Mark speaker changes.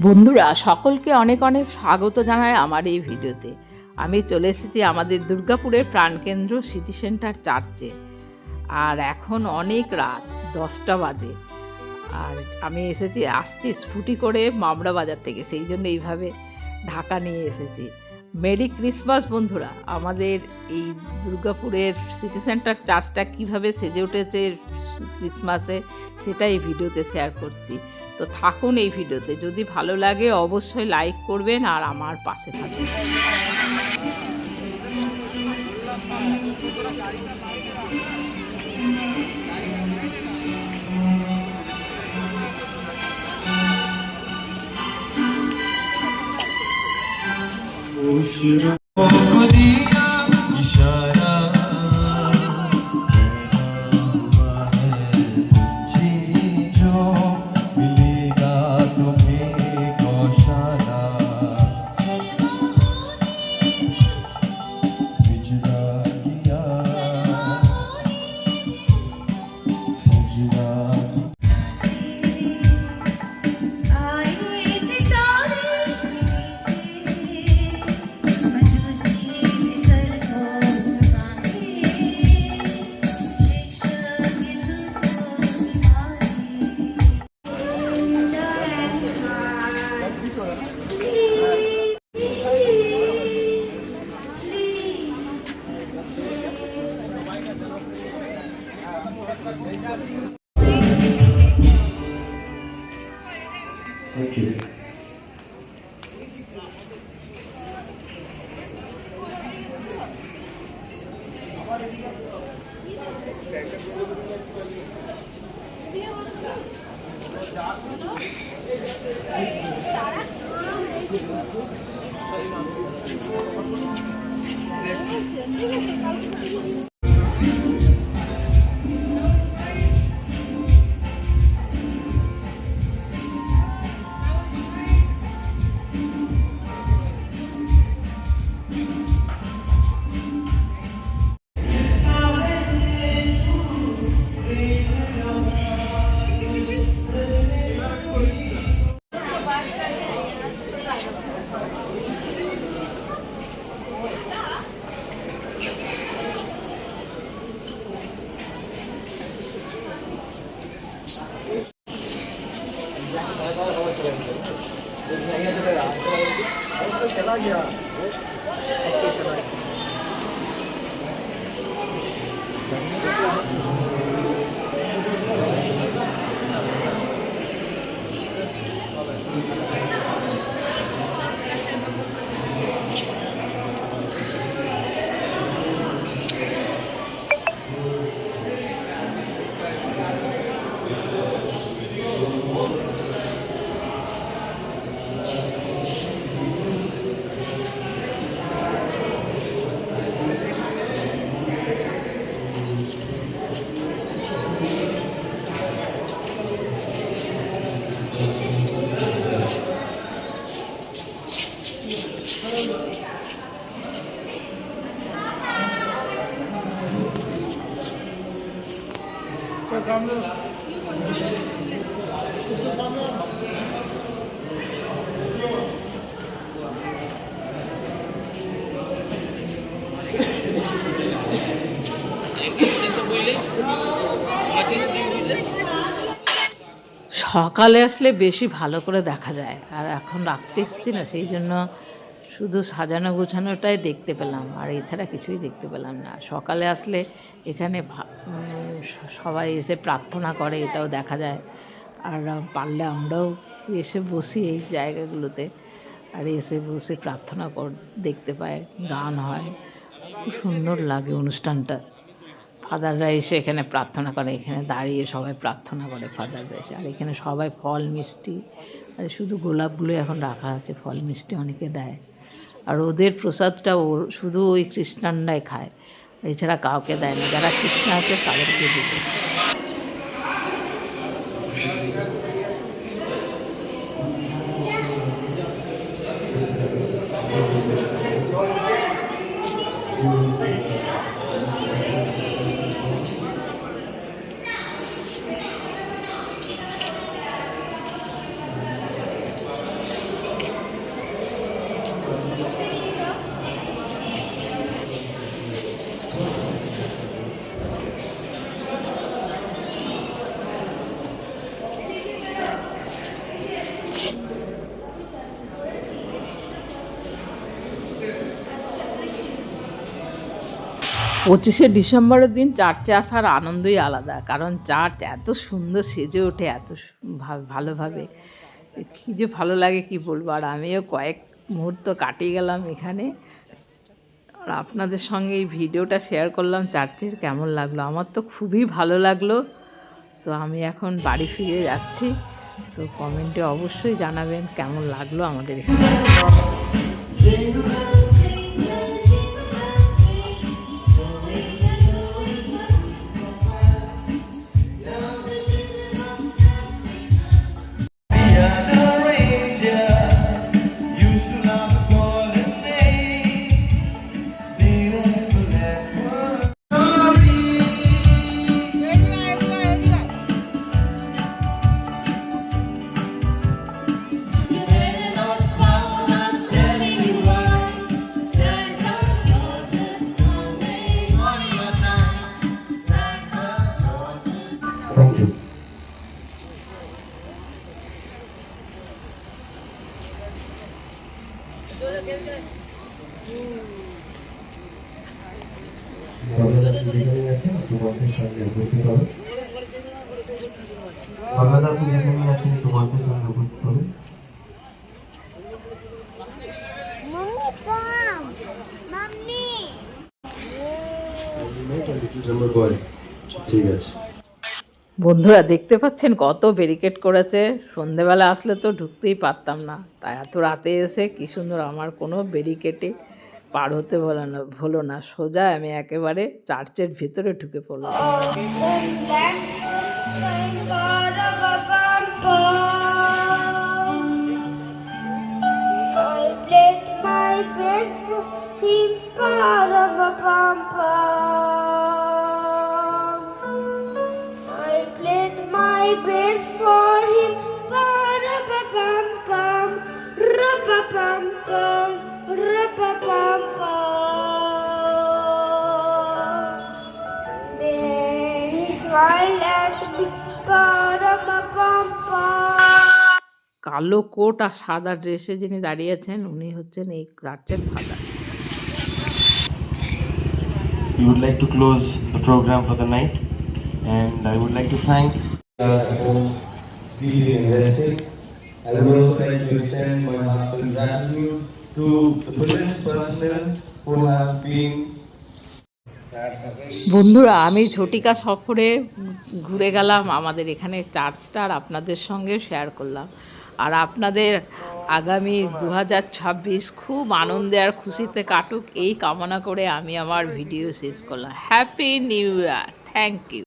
Speaker 1: বন্ধুরা সকলকে অনেক অনেক স্বাগত জানাই আমার এই ভিডিওতে। আমি চলে এসেছি আমাদের দুর্গাপুরের প্রাণকেন্দ্র সিটি সেন্টার চার্চে। আর এখন অনেক রাত 10টা বাজে। আর আমি আসছি স্কুটি করে মামরা বাজার থেকে, সেই জন্য এইভাবে ঢাকা নিয়ে এসেছি। মেরি ক্রিসমাস বন্ধুরা। আমাদের এই দুর্গাপুরের সিটি সেন্টার চার্চটা কীভাবে সেজে উঠেছে ক্রিসমাসে, সেটা এই ভিডিওতে শেয়ার করছি। তো থাকুন এই ভিডিওতে, যদি ভালো লাগে অবশ্যই লাইক করবেন আর আমার পাশে থাকুন। Thank you. चला गया সকালে আসলে বেশি ভালো করে দেখা যায়, আর এখন রাত্রে এসেছি না, সেই জন্য শুধু সাজানো গোছানোটাই দেখতে পেলাম, আর এছাড়া কিছুই দেখতে পেলাম না। সকালে আসলে এখানে সবাই এসে প্রার্থনা করে, এটাও দেখা যায়। আর পারলে আমরাও এসে বসি এই জায়গাগুলোতে, আর এসে বসে প্রার্থনা দেখতে পাই, গান হয়, খুব সুন্দর লাগে অনুষ্ঠানটা। ফাদাররা এসে এখানে প্রার্থনা করে, এখানে দাঁড়িয়ে সবাই প্রার্থনা করে ফাদাররা এসে। আর এখানে সবাই ফল মিষ্টি, আর শুধু গোলাপগুলো এখন রাখা আছে, ফল মিষ্টি অনেকে দেয়। আর ওদের প্রসাদটা শুধু ওই খ্রিস্টানরাই খায়, এছাড়া কাউকে দেয় না। যারা খ্রিস্টান আছে তাদেরকে দিবে। 25শে ডিসেম্বরের দিন চার্চে আসার আনন্দই আলাদা, কারণ চার্চ এত সুন্দর সেজে ওঠে, এত ভালোভাবে, কী যে ভালো লাগে কি বলবো। আর আমিও কয়েক মুহূর্ত কাটিয়ে গেলাম এখানে, আর আপনাদের সঙ্গে এই ভিডিওটা শেয়ার করলাম চার্চের। কেমন লাগলো? আমার তো খুবই ভালো লাগলো। তো আমি এখন বাড়ি ফিরে যাচ্ছি। তো কমেন্টে অবশ্যই জানাবেন কেমন লাগলো আমাদের এখানে।
Speaker 2: ঠিক আছে
Speaker 1: বন্ধুরা, দেখতে পাচ্ছেন কত ব্যারিকেড করেছে। সন্ধেবেলা আসলে তো ঢুকতেই পারতাম না, তাই এত রাতে এসে কি সুন্দর, আমার কোনো ব্যারিকেডে পার হতে হলো না, সোজা আমি একেবারে চার্চের ভিতরে ঢুকে পড়লাম।
Speaker 3: Best for him, ba-da-ba-bum-bum, ra-ba-bum-bum, ra-ba-bum-bum. Then he smiled at me, ba-da-ba-bum-bum.
Speaker 1: কালো কোট আর সাদা ড্রেসে যিনি দাঁড়িয়েছেন উনি হচ্ছেন এই চার্চের father.
Speaker 2: We would like to close the program for the night, and I would like to thank I would also like to extend my heartfelt gratitude to the police personnel who have been.
Speaker 1: বন্ধুরা, আমি ঝটিকা সফরে ঘুরে গেলাম আমাদের এখানে চার্চটা, আর আপনাদের সঙ্গে share করলাম। আর আপনাদের আগামী 2026 খুব আনন্দে আর খুশিতে কাটুক, এই কামনা করে আমি আমার ভিডিও শেষ করলাম। Happy new year. Thank you.